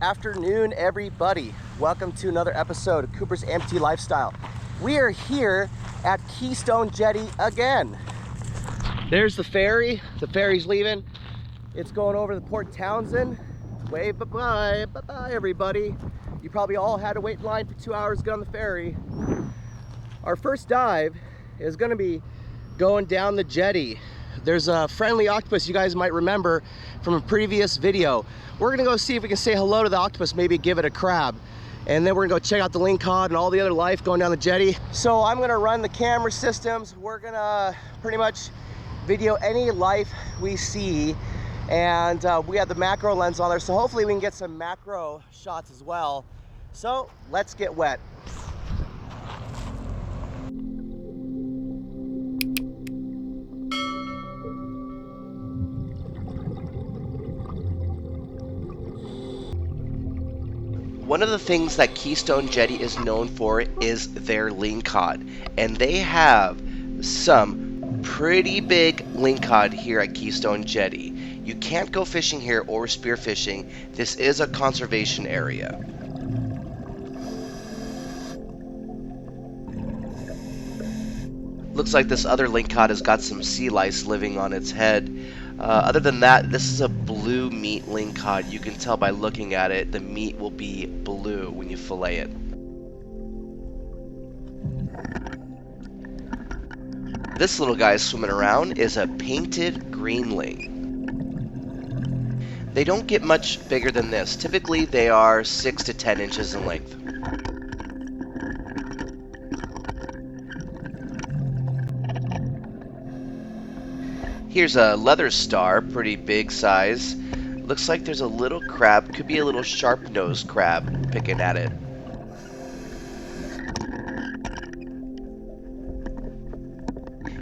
afternoon, everybody. Welcome to another episode of Cooper's Amputee Lifestyle. We are here at Keystone Jetty again. There's the ferry. The ferry's leaving. It's going over to Port Townsend. Wave bye-bye, bye-bye everybody. You probably all had to wait in line for 2 hours to get on the ferry. Our first dive is gonna be going down the jetty. There's a friendly octopus you guys might remember from a previous video. We're gonna go see if we can say hello to the octopus, maybe give it a crab. And then we're gonna go check out the lingcod and all the other life going down the jetty. So I'm gonna run the camera systems. We're gonna pretty much video any life we see. And we have the macro lens on there, so hopefully we can get some macro shots as well. So let's get wet. One of the things that Keystone Jetty is known for is their lingcod, and they have some pretty big lingcod here at Keystone Jetty. You can't go fishing here or spearfishing. This is a conservation area. Looks like this other lingcod has got some sea lice living on its head. Other than that, this is a blue meat lingcod. You can tell by looking at it, the meat will be blue when you fillet it. This little guy swimming around is a painted greenling. They don't get much bigger than this. Typically, they are 6 to 10 inches in length. Here's a leather star, pretty big size. Looks like there's a little crab, could be a little sharp-nosed crab picking at it.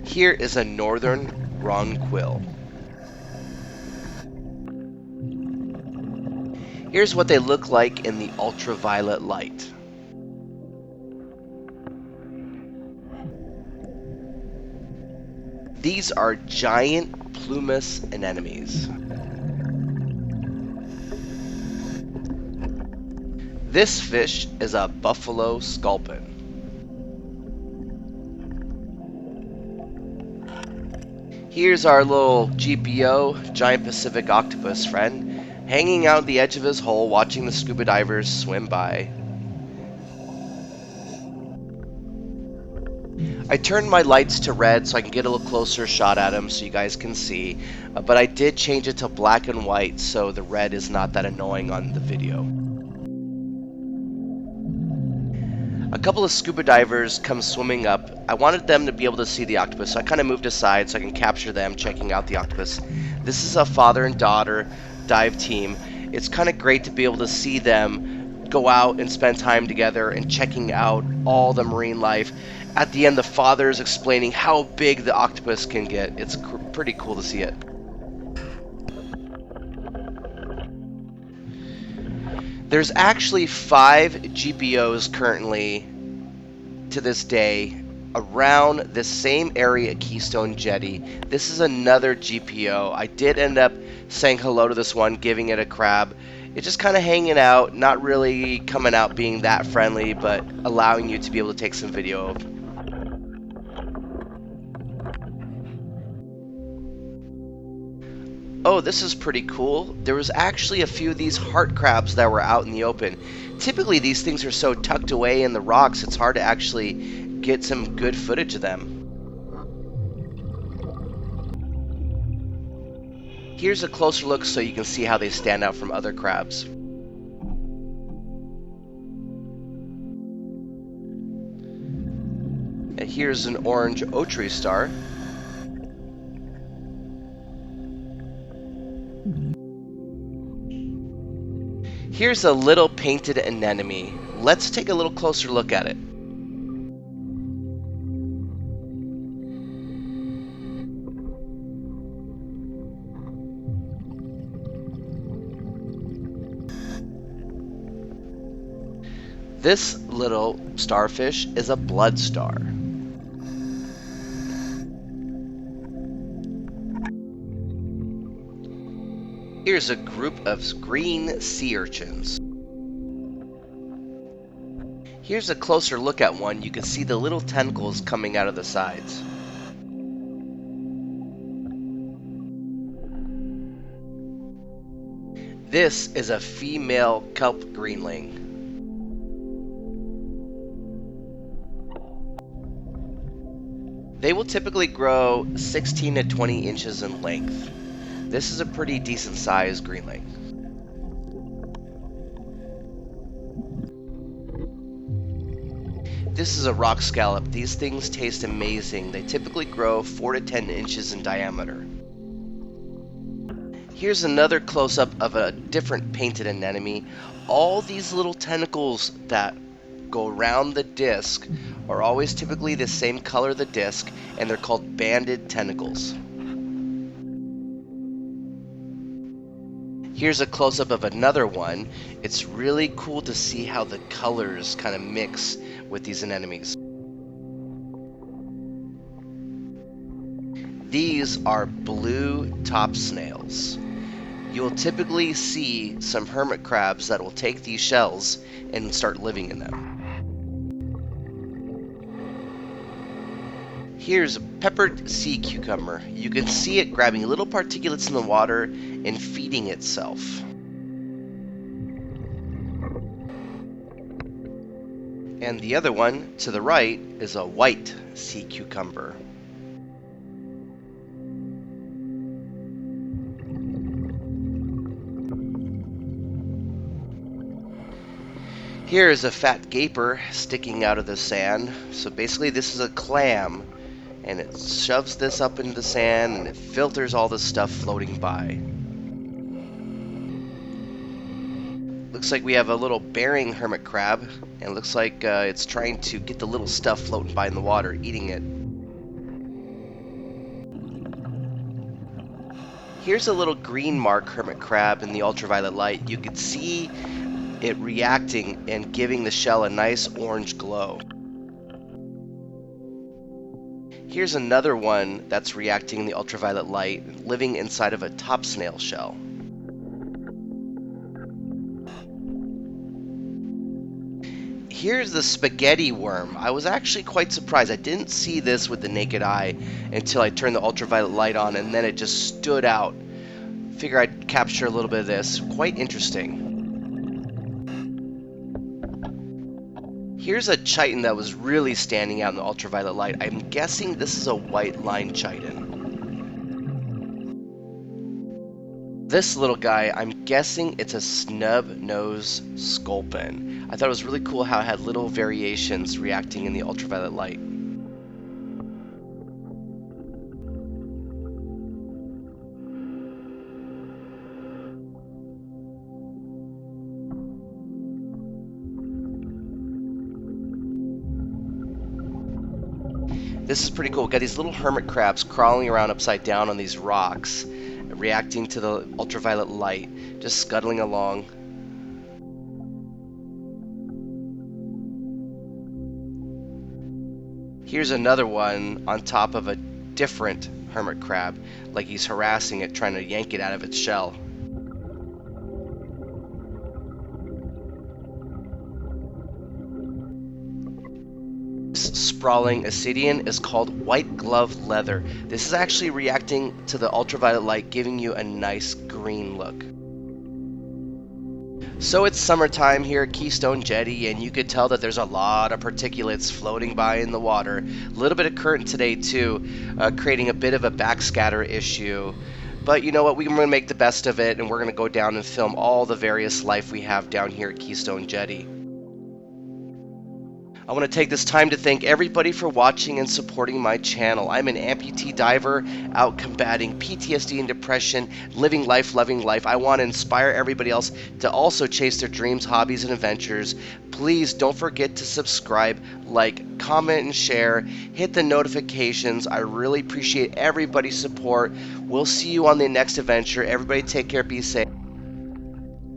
Here is a northern ronquil. Here's what they look like in the ultraviolet light. These are giant plumous anemones. This fish is a buffalo sculpin. Here's our little GPO, giant Pacific octopus friend, hanging out at the edge of his hole watching the scuba divers swim by. I turned my lights to red so I can get a little closer shot at him so you guys can see, but I did change it to black and white so the red is not that annoying on the video. A couple of scuba divers come swimming up. I wanted them to be able to see the octopus, so I kind of moved aside so I can capture them checking out the octopus. This is a father and daughter dive team. It's kind of great to be able to see them go out and spend time together and checking out all the marine life. At the end, the father is explaining how big the octopus can get. It's pretty cool to see it. There's actually 5 GPOs currently, to this day, around this same area at Keystone Jetty. This is another GPO. I did end up saying hello to this one, giving it a crab. It's just kind of hanging out, not really coming out being that friendly, but allowing you to be able to take some video of. Oh, this is pretty cool. There was actually a few of these heart crabs that were out in the open. Typically, these things are so tucked away in the rocks, it's hard to actually get some good footage of them. Here's a closer look so you can see how they stand out from other crabs. And here's an orange otree star. Here's a little painted anemone. Let's take a little closer look at it. This little starfish is a blood star. Here's a group of green sea urchins. Here's a closer look at one. You can see the little tentacles coming out of the sides. This is a female kelp greenling. They will typically grow 16 to 20 inches in length. This is a pretty decent sized greenling. This is a rock scallop. These things taste amazing. They typically grow 4 to 10 inches in diameter. Here's another close-up of a different painted anemone. All these little tentacles that go around the disc are always typically the same color of the disc, and they're called banded tentacles. Here's a close-up of another one. It's really cool to see how the colors kind of mix with these anemones. These are blue top snails. You'll typically see some hermit crabs that will take these shells and start living in them. Here's a peppered sea cucumber. You can see it grabbing little particulates in the water and feeding itself. And the other one to the right is a white sea cucumber. Here is a fat gaper sticking out of the sand. So basically this is a clam, and it shoves this up into the sand and it filters all the stuff floating by. Looks like we have a little bearing hermit crab, and it looks like it's trying to get the little stuff floating by in the water, eating it. Here's a little green mark hermit crab in the ultraviolet light. You can see it reacting and giving the shell a nice orange glow. Here's another one that's reacting in the ultraviolet light, living inside of a top snail shell. Here's the spaghetti worm. I was actually quite surprised. I didn't see this with the naked eye until I turned the ultraviolet light on, and then it just stood out. Figure I'd capture a little bit of this. Quite interesting. Here's a chiton that was really standing out in the ultraviolet light. I'm guessing this is a white line chiton. This little guy, I'm guessing it's a snub-nosed sculpin. I thought it was really cool how it had little variations reacting in the ultraviolet light. This is pretty cool. We've got these little hermit crabs crawling around upside down on these rocks, reacting to the ultraviolet light, just scuttling along. Here's another one on top of a different hermit crab, like he's harassing it, trying to yank it out of its shell. Sprawling ascidian is called white glove leather. This is actually reacting to the ultraviolet light, giving you a nice green look. So it's summertime here at Keystone Jetty, and you could tell that there's a lot of particulates floating by in the water. A little bit of current today too, creating a bit of a backscatter issue. But you know what, we're going to make the best of it, and we're going to go down and film all the various life we have down here at Keystone Jetty. I want to take this time to thank everybody for watching and supporting my channel. I'm an amputee diver out combating PTSD and depression, living life, loving life. I want to inspire everybody else to also chase their dreams, hobbies, and adventures. Please don't forget to subscribe, like, comment, and share. Hit the notifications. I really appreciate everybody's support. We'll see you on the next adventure. Everybody take care, be safe.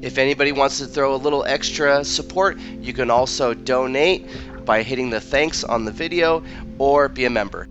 If anybody wants to throw a little extra support, you can also donate by hitting the thanks on the video or be a member.